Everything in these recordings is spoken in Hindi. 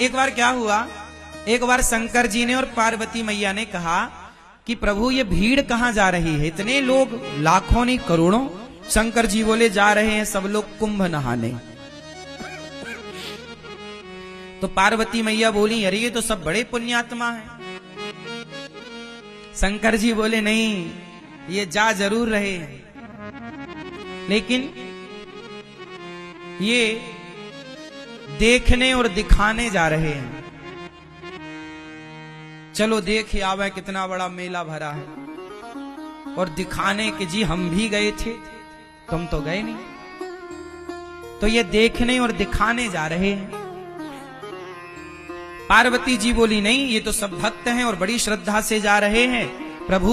एक बार क्या हुआ, एक बार शंकर जी ने और पार्वती मैया ने कहा कि प्रभु ये भीड़ कहां जा रही है, इतने लोग लाखों नहीं करोड़ों। शंकर जी बोले जा रहे हैं सब लोग कुंभ नहाने। तो पार्वती मैया बोली अरे ये तो सब बड़े पुण्यात्मा हैं। शंकर जी बोले नहीं, ये जा जरूर रहे हैं, लेकिन ये देखने और दिखाने जा रहे हैं। चलो देख आवे कितना बड़ा मेला भरा है, और दिखाने के जी हम भी गए थे, तुम तो गए नहीं। तो ये देखने और दिखाने जा रहे हैं। पार्वती जी बोली नहीं, ये तो सब भक्त हैं और बड़ी श्रद्धा से जा रहे हैं। प्रभु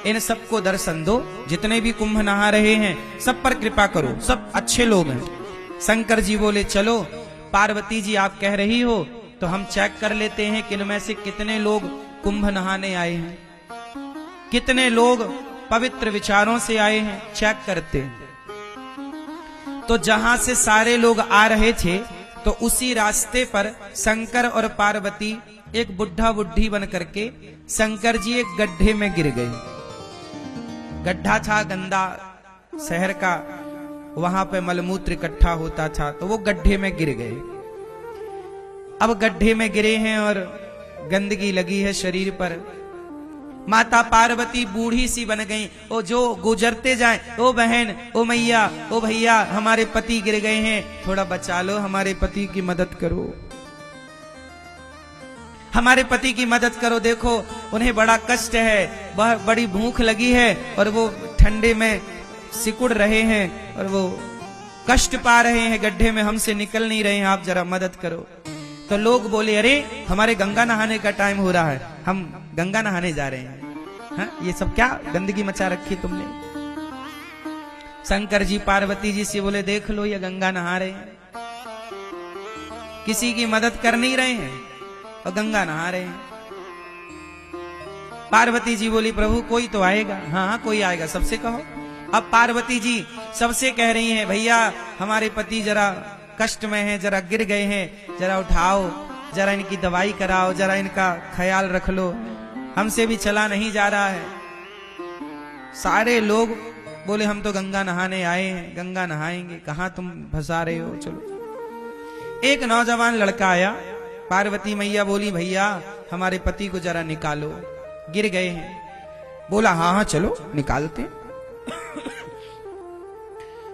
इन सबको दर्शन दो, जितने भी कुंभ नहा रहे हैं सब पर कृपा करो, सब अच्छे लोग हैं। शंकर जी बोले चलो पार्वती जी आप कह रही हो तो हम चेक कर लेते हैं कि इनमें से कितने लोग कुंभ नहाने आए हैं, कितने लोग पवित्र विचारों से आए हैं, चेक करते हैं। तो जहां से सारे लोग आ रहे थे तो उसी रास्ते पर शंकर और पार्वती एक बुढ़ा बुढ़ी बन करके शंकर जी एक गड्ढे में गिर गए। गड्ढा था गंदा शहर का, वहां पे मलमूत्र इकट्ठा होता था, तो वो गड्ढे में गिर गए। अब गड्ढे में गिरे हैं और गंदगी लगी है शरीर पर। माता पार्वती बूढ़ी सी बन गई। ओ जो गुजरते जाए, ओ बहन, ओ मैया, ओ भैया, हमारे पति गिर गए हैं, थोड़ा बचा लो, हमारे पति की मदद करो, हमारे पति की मदद करो। देखो उन्हें बड़ा कष्ट है, बड़ी भूख लगी है और वो ठंडे में सिकुड़ रहे हैं और वो कष्ट पा रहे हैं, गड्ढे में हमसे निकल नहीं रहे हैं, आप जरा मदद करो। तो लोग बोले अरे हमारे गंगा नहाने का टाइम हो रहा है, हम गंगा नहाने जा रहे हैं। हाँ, ये सब क्या गंदगी मचा रखी तुमने। शंकर जी पार्वती जी से बोले देख लो ये गंगा नहा रहे हैं, किसी की मदद कर नहीं रहे हैं और गंगा नहा रहे हैं। पार्वती जी बोली प्रभु कोई तो आएगा। हाँ हाँ कोई आएगा, सबसे कहो। अब पार्वती जी सबसे कह रही हैं भैया हमारे पति जरा कष्ट में हैं, जरा गिर गए हैं, जरा उठाओ, जरा इनकी दवाई कराओ, जरा इनका ख्याल रख लो, हमसे भी चला नहीं जा रहा है। सारे लोग बोले हम तो गंगा नहाने आए हैं, गंगा नहाएंगे, कहां तुम फंसा रहे हो, चलो। एक नौजवान लड़का आया, पार्वती मैया बोली भैया हमारे पति को जरा निकालो, गिर गए हैं। बोला हाँ हाँ चलो निकालते।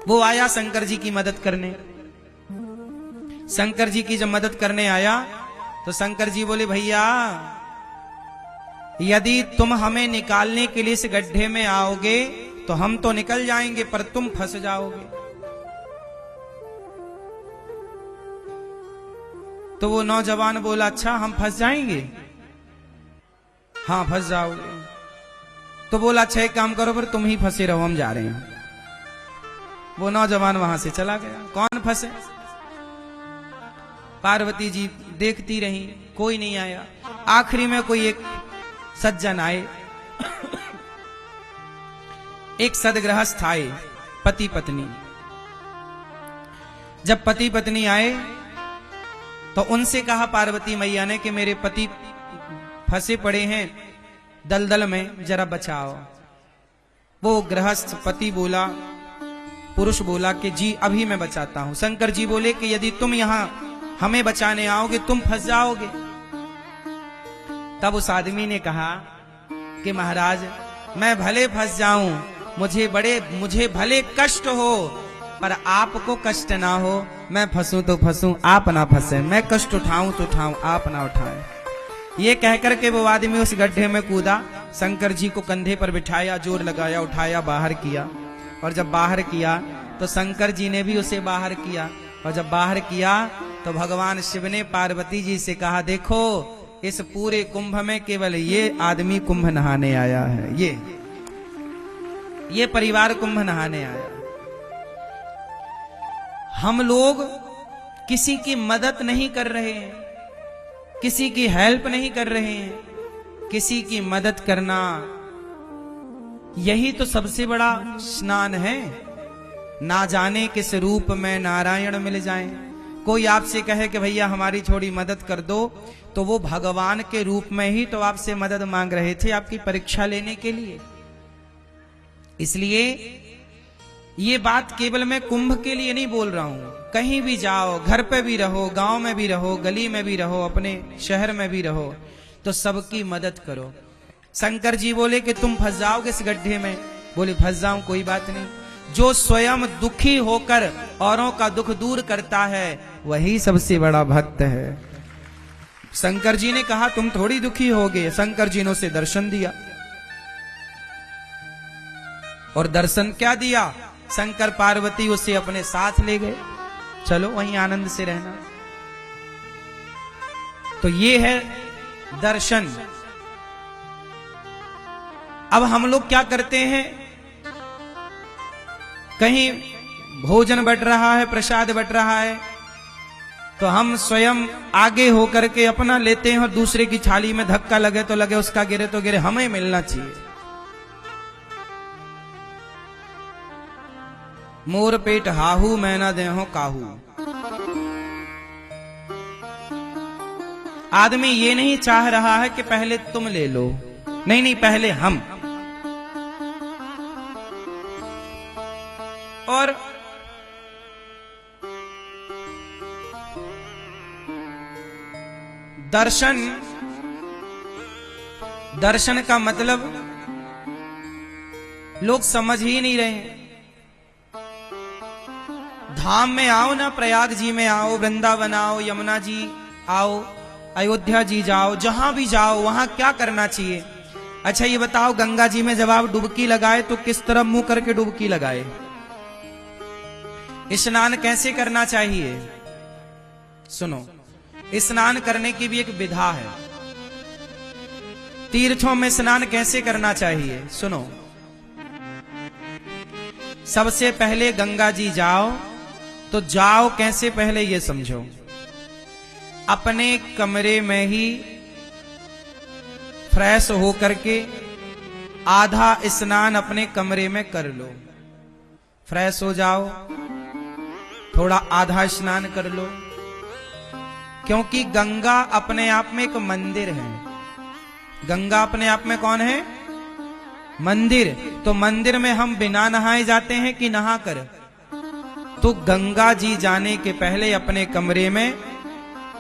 वो आया शंकर जी की मदद करने। शंकर जी की जब मदद करने आया तो शंकर जी बोले भैया यदि तुम हमें निकालने के लिए इस गड्ढे में आओगे तो हम तो निकल जाएंगे, पर तुम फंस जाओगे। तो वो नौजवान बोला अच्छा हम फंस जाएंगे? हाँ फंस जाओगे। तो बोला अच्छा एक काम करो, फिर तुम ही फंसे रहो, हम जा रहे हैं। वो नौजवान वहां से चला गया। कौन फंसे? पार्वती जी देखती रही, कोई नहीं आया। आखिरी में कोई एक सज्जन आए, एक सदगृहस्थ आए, पति पत्नी। जब पति पत्नी आए तो उनसे कहा पार्वती मैया ने कि मेरे पति फंसे पड़े हैं दलदल में, जरा बचाओ। वो गृहस्थ पति बोला, पुरुष बोला कि जी अभी मैं बचाता हूं। शंकर जी बोले कि यदि तुम यहां हमें बचाने आओगे तुम फंस जाओगे। तब उस आदमी ने कहा कि महाराज मैं भले फंस जाऊं, मुझे भले कष्ट हो, पर आपको कष्ट ना हो। मैं फंसूं तो फंसूं, आप ना फंसे, मैं कष्ट उठाऊं तो उठाऊं, आप ना उठाएं। ये कहकर के वो आदमी उस गड्ढे में कूदा, शंकर जी को कंधे पर बिठाया, जोर लगाया, उठाया, बाहर किया। और जब बाहर किया तो शंकर जी ने भी उसे बाहर किया। और जब बाहर किया तो भगवान शिव ने पार्वती जी से कहा देखो इस पूरे कुंभ में केवल ये आदमी कुंभ नहाने आया है, ये परिवार कुंभ नहाने आया। हम लोग किसी की मदद नहीं कर रहे हैं, किसी की हेल्प नहीं कर रहे हैं। किसी की मदद करना यही तो सबसे बड़ा स्नान है। ना जाने किस रूप में नारायण मिल जाएं, कोई आपसे कहे कि भैया हमारी थोड़ी मदद कर दो, तो वो भगवान के रूप में ही तो आपसे मदद मांग रहे थे, आपकी परीक्षा लेने के लिए। इसलिए ये बात केवल मैं कुंभ के लिए नहीं बोल रहा हूं, कहीं भी जाओ, घर पे भी रहो, गांव में भी रहो, गली में भी रहो, अपने शहर में भी रहो, तो सबकी मदद करो। शंकर जी बोले कि तुम फंस जाओगे इस गड्ढे में, बोले फंस जाऊं कोई बात नहीं। जो स्वयं दुखी होकर औरों का दुख दूर करता है वही सबसे बड़ा भक्त है। शंकर जी ने कहा तुम थोड़ी दुखी होगे, शंकर जी ने उसे दर्शन दिया। और दर्शन क्या दिया, शंकर पार्वती उसे अपने साथ ले गए, चलो वहीं आनंद से रहना। तो ये है दर्शन। अब हम लोग क्या करते हैं, कहीं भोजन बट रहा है, प्रसाद बट रहा है, तो हम स्वयं आगे होकर के अपना लेते हैं और दूसरे की थाली में धक्का लगे तो लगे, उसका गिरे तो गिरे, हमें मिलना चाहिए। मोर पेट हाहू मैना देहो काहू। आदमी ये नहीं चाह रहा है कि पहले तुम ले लो, नहीं नहीं, पहले हम। और दर्शन का मतलब लोग समझ ही नहीं रहे हैं। धाम में आओ ना, प्रयाग जी में आओ, वृंदावन आओ, यमुना जी आओ, अयोध्या जी जाओ, जहां भी जाओ वहां क्या करना चाहिए। अच्छा ये बताओ, गंगा जी में जब आप डुबकी लगाए तो किस तरफ मुंह करके डुबकी लगाए? स्नान कैसे करना चाहिए? सुनो, स्नान करने की भी एक विधा है। तीर्थों में स्नान कैसे करना चाहिए? सुनो, सबसे पहले गंगा जी जाओ, तो जाओ कैसे पहले ये समझो। अपने कमरे में ही फ्रेश होकर के आधा स्नान अपने कमरे में कर लो। फ्रेश हो जाओ, थोड़ा आधा स्नान कर लो, क्योंकि गंगा अपने आप में एक मंदिर है। गंगा अपने आप में कौन है? मंदिर। तो मंदिर में हम बिना नहाए जाते हैं कि नहा कर? तो गंगा जी जाने के पहले अपने कमरे में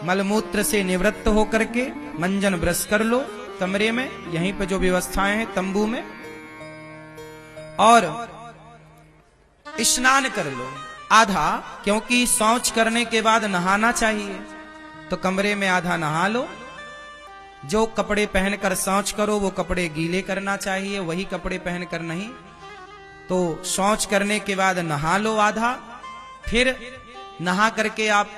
मलमूत्र से निवृत्त होकर के मंजन ब्रश कर लो कमरे में, यहीं पे जो व्यवस्थाएं हैं तंबू में, और स्नान कर लो आधा, क्योंकि शौच करने के बाद नहाना चाहिए। तो कमरे में आधा नहा लो। जो कपड़े पहनकर शौच करो वो कपड़े गीले करना चाहिए, वही कपड़े पहनकर नहीं। तो शौच करने के बाद नहा लो आधा, फिर नहा करके आप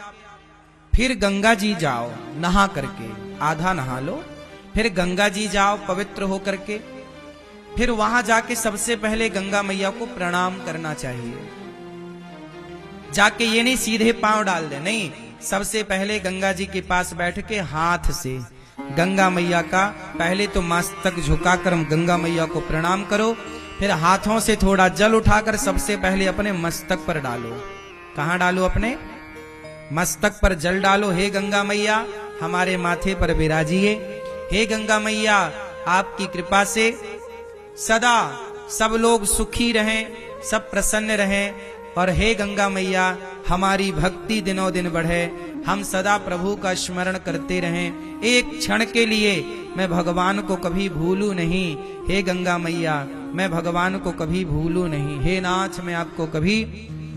फिर गंगा जी जाओ, नहा करके आधा नहा लो, फिर गंगा जी जाओ पवित्र होकर के, फिर वहां जाके सबसे पहले गंगा मैया को प्रणाम करना चाहिए। जाके ये नहीं सीधे पांव डाल दे, नहीं, सबसे पहले गंगा जी के पास बैठ के हाथ से गंगा मैया का पहले तो मस्तक झुकाकर गंगा मैया को प्रणाम करो, फिर हाथों से थोड़ा जल उठाकर सबसे पहले अपने मस्तक पर डालो। कहां डालो? अपने मस्तक पर जल डालो। हे गंगा मैया हमारे माथे पर विराजिए। हे गंगा मैया आपकी कृपा से सदा सब लोग सुखी रहें, सब प्रसन्न रहें, और हे गंगा मैया हमारी भक्ति दिनों दिन बढ़े, हम सदा प्रभु का स्मरण करते रहें। एक क्षण के लिए मैं भगवान को कभी भूलूं नहीं। हे गंगा मैया मैं भगवान को कभी भूलूं नहीं। हे नाथ मैं आपको कभी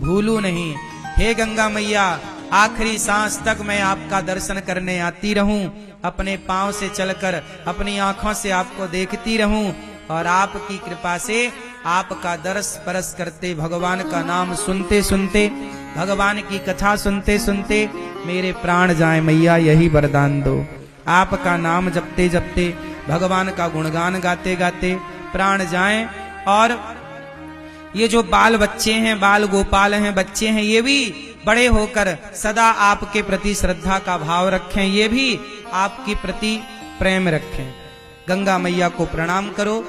भूलूं नहीं। हे गंगा मैया आखिरी सांस तक मैं आपका दर्शन करने आती रहूं, अपने पांव से चलकर अपनी आंखों से आपको देखती रहूं, और आपकी कृपा से आपका दर्श परस करते, भगवान का नाम सुनते सुनते, भगवान की कथा सुनते सुनते मेरे प्राण जाए मैया, यही वरदान दो। आपका नाम जपते जपते, भगवान का गुणगान गाते गाते प्राण जाएं। और ये जो बाल बच्चे हैं, बाल गोपाल हैं, बच्चे हैं, ये भी बड़े होकर सदा आपके प्रति श्रद्धा का भाव रखें, ये भी आपके प्रति प्रेम रखें। गंगा मैया को प्रणाम करो।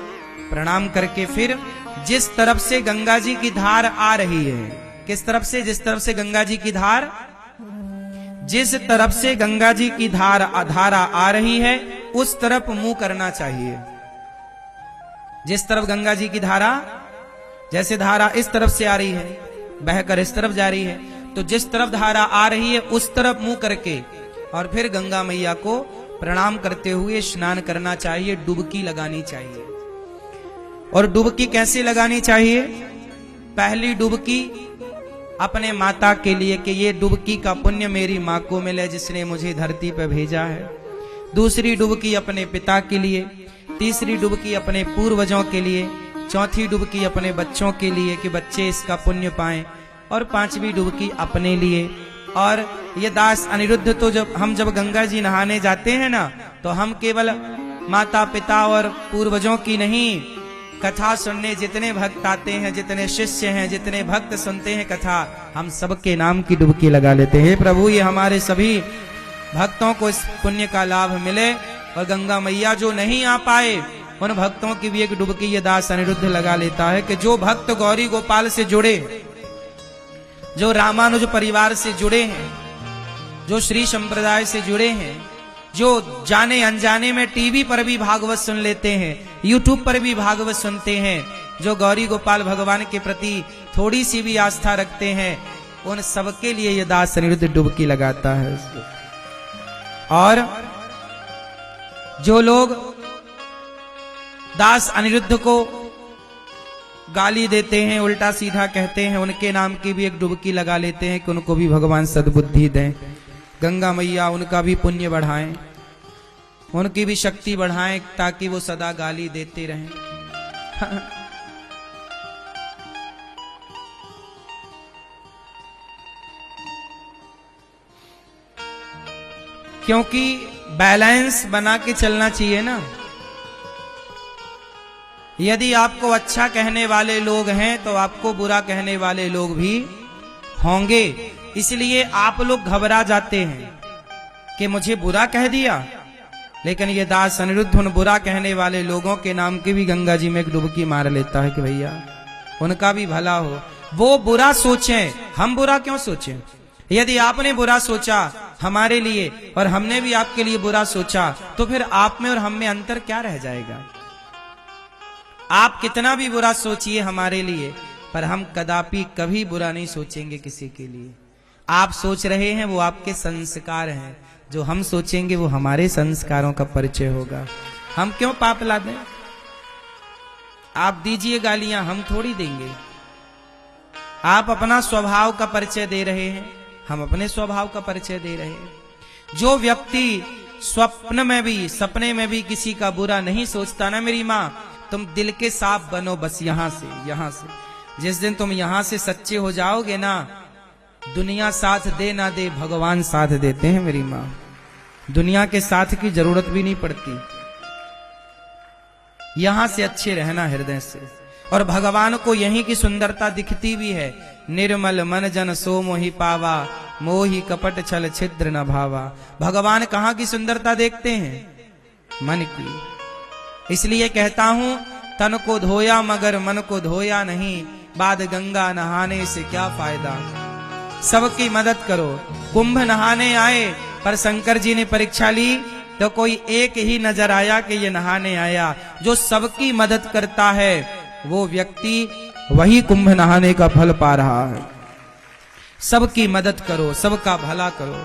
प्रणाम करके फिर जिस तरफ से गंगा जी की धार आ रही है, किस तरफ से? जिस तरफ से गंगा जी की धार जिस तरफ से गंगा जी की धारा आ रही है उस तरफ मुंह करना चाहिए। जिस तरफ गंगा जी की धारा, जैसे धारा इस तरफ से आ रही है, बहकर इस तरफ जा रही है, तो जिस तरफ धारा आ रही है उस तरफ मुंह करके और फिर गंगा मैया को प्रणाम करते हुए स्नान करना चाहिए, डुबकी लगानी चाहिए। और डुबकी कैसे लगानी चाहिए? पहली डुबकी अपने माता के लिए कि ये डुबकी का पुण्य मेरी माँ को मिले जिसने मुझे धरती पर भेजा है। दूसरी डुबकी अपने पिता के लिए, तीसरी डुबकी अपने पूर्वजों के लिए, चौथी डुबकी अपने बच्चों के लिए कि बच्चे इसका पुण्य पाएं, और पांचवी डुबकी अपने लिए। और ये दास अनिरुद्ध तो जब गंगा जी नहाने जाते हैं ना, तो हम केवल माता पिता और पूर्वजों की नहीं, कथा सुनने जितने भक्त आते हैं, जितने शिष्य हैं, जितने भक्त सुनते हैं कथा, हम सबके नाम की डुबकी लगा लेते हैं। प्रभु ये हमारे सभी भक्तों को इस पुण्य का लाभ मिले, और गंगा मैया जो नहीं आ पाए उन भक्तों की भी एक डुबकी ये दास अनिरुद्ध लगा लेता है कि जो भक्त गौरी गोपाल से जुड़े, जो रामानुज परिवार से जुड़े हैं, जो श्री संप्रदाय से जुड़े हैं, जो जाने अनजाने में टीवी पर भी भागवत सुन लेते हैं, यूट्यूब पर भी भागवत सुनते हैं, जो गौरी गोपाल भगवान के प्रति थोड़ी सी भी आस्था रखते हैं, उन सबके लिए ये दास अनिरुद्ध डुबकी लगाता है। और जो लोग दास अनिरुद्ध को गाली देते हैं, उल्टा सीधा कहते हैं, उनके नाम की भी एक डुबकी लगा लेते हैं कि उनको भी भगवान सद्बुद्धि दें, गंगा मैया उनका भी पुण्य बढ़ाएं, उनकी भी शक्ति बढ़ाएं, ताकि वो सदा गाली देते रहें। क्योंकि बैलेंस बना के चलना चाहिए ना। यदि आपको अच्छा कहने वाले लोग हैं तो आपको बुरा कहने वाले लोग भी होंगे, इसलिए आप लोग घबरा जाते हैं कि मुझे बुरा कह दिया। लेकिन ये दास अनिरुद्ध उन बुरा कहने वाले लोगों के नाम की भी गंगा जी में एक डुबकी मार लेता है कि भैया उनका भी भला हो। वो बुरा सोचें, हम बुरा क्यों सोचें? यदि आपने बुरा सोचा हमारे लिए और हमने भी आपके लिए बुरा सोचा, तो फिर आप में और हम में अंतर क्या रह जाएगा? आप कितना भी बुरा सोचिए हमारे लिए, पर हम कदापि कभी बुरा नहीं सोचेंगे किसी के लिए। आप सोच रहे हैं वो आपके संस्कार हैं, जो हम सोचेंगे वो हमारे संस्कारों का परिचय होगा। हम क्यों पाप ला दें? आप दीजिए गालियां, हम थोड़ी देंगे। आप अपना स्वभाव का परिचय दे रहे हैं, हम अपने स्वभाव का परिचय दे रहे हैं। जो व्यक्ति स्वप्न में भी, सपने में भी किसी का बुरा नहीं सोचता ना मेरी माँ, तुम दिल के साफ बनो बस यहां से। जिस दिन तुम यहां से सच्चे हो जाओगे ना, दुनिया साथ दे ना दे, भगवान साथ देते हैं मेरी माँ। दुनिया के साथ की जरूरत भी नहीं पड़ती, यहां से अच्छे रहना हृदय से। और भगवान को यहीं की सुंदरता दिखती भी है। निर्मल मन जन सो मोहि पावा, मोहि कपट छल छिद्र न भावा। भगवान कहाँ की सुंदरता देखते हैं? मन की। इसलिए कहता हूं, तन को धोया मगर मन को धोया नहीं, बाद गंगा नहाने से क्या फायदा। सबकी मदद करो। कुंभ नहाने आए, पर शंकर जी ने परीक्षा ली तो कोई एक ही नजर आया कि ये नहाने आया। जो सबकी मदद करता है वो व्यक्ति वही कुंभ नहाने का फल पा रहा है। सबकी मदद करो, सबका भला करो।